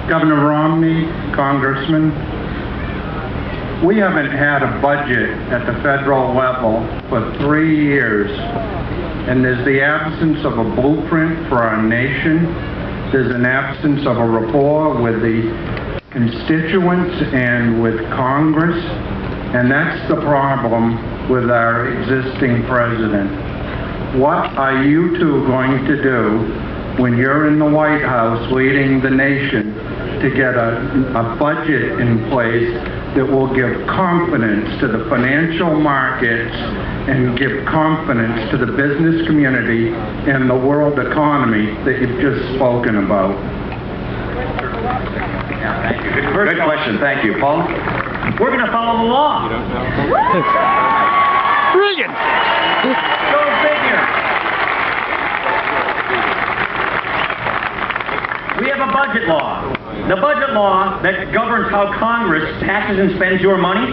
Governor Romney, Congressman, we haven't had a budget at the federal level for 3 years, and there's the absence of a blueprint for our nation. There's an absence of a rapport with the constituents and with Congress, and that's the problem with our existing president. What are you two going to do when you're in the White House leading the nation to get a budget in place that will give confidence to the financial markets and give confidence to the business community and the world economy that you've just spoken about? Yeah, thank you. Good question. Thank you. Paul? We're going to follow the law. Brilliant. Go figure. We have a budget law. The budget law that governs how Congress taxes and spends your money,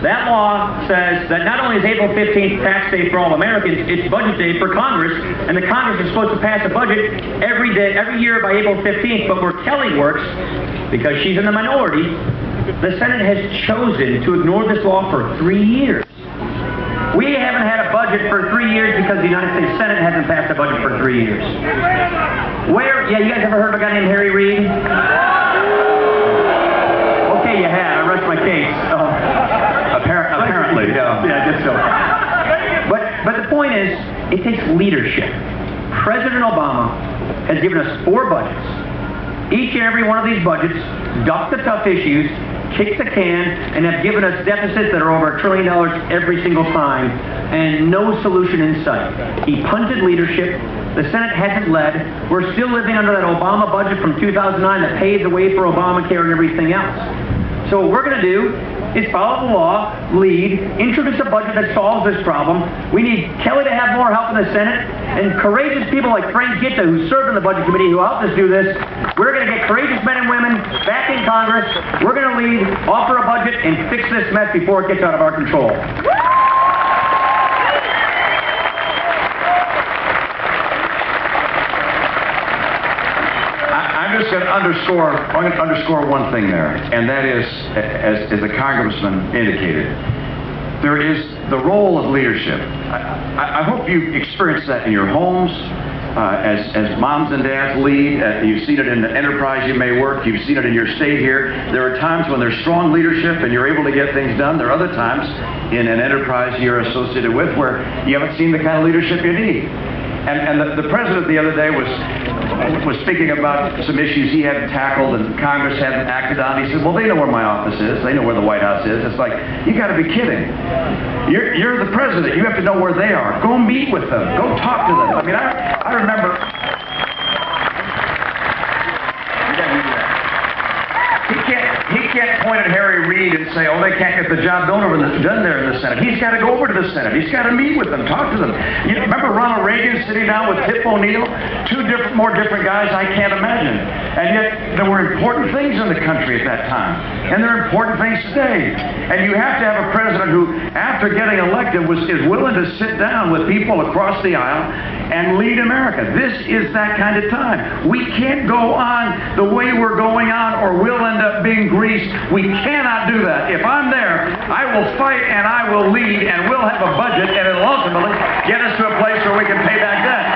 that law says that not only is April 15th tax day for all Americans, it's budget day for Congress, and the Congress is supposed to pass a budget every year by April 15th, but where Kelly works, because she's in the minority, the Senate has chosen to ignore this law for 3 years. We haven't had a budget for 3 years because the United States Senate hasn't passed a budget for 3 years. Yeah, you guys ever heard of a guy named Harry Reid? Okay, you had. I rushed my case. Apparently, yeah. Yeah, I guess so. But the point is, it takes leadership. President Obama has given us 4 budgets. Each and every one of these budgets duck the tough issues, kick the can, and have given us deficits that are over $1 trillion every single time, and no solution in sight. He punted leadership. The Senate hasn't led. We're still living under that Obama budget from 2009 that pays the way for Obamacare and everything else. So what we're going to do is follow the law, lead, introduce a budget that solves this problem. We need Kelly to have more help in the Senate, and courageous people like Frank Gitta, who served in the Budget Committee, who helped us do this. We're going to get courageous men and women back in Congress. We're going to lead, offer a budget, and fix this mess before it gets out of our control. I'm just going to underscore one thing there, and that is, as the congressman indicated, there is the role of leadership. I hope you experience that in your homes, as moms and dads lead. You've seen it in the enterprise you may work. You've seen it in your state here. There are times when there's strong leadership and you're able to get things done. There are other times in an enterprise you're associated with where you haven't seen the kind of leadership you need. And the president the other day was speaking about some issues he hadn't tackled and Congress hadn't acted on. He said, well, they know where my office is. They know where the White House is. It's like, you got to be kidding. You're the president. You have to know where they are. Go meet with them. Go talk to them. I mean, I remember... He can't point at Harry Reid and say, oh, they can't get the job done there in the Senate. He's got to go over to the Senate. He's got to meet with them, talk to them. You remember Ronald Reagan sitting down with Tip O'Neill? Two more different guys I can't imagine. And yet there were important things in the country at that time. And there are important things today. And you have to have a president who, after getting elected, is willing to sit down with people across the aisle and lead America. This is that kind of time. We can't go on the way we're going on, or we'll end up being greased. We cannot do that. If I'm there, I will fight and I will lead, and we'll have a budget, and it'll ultimately get us to a place where we can pay back debt.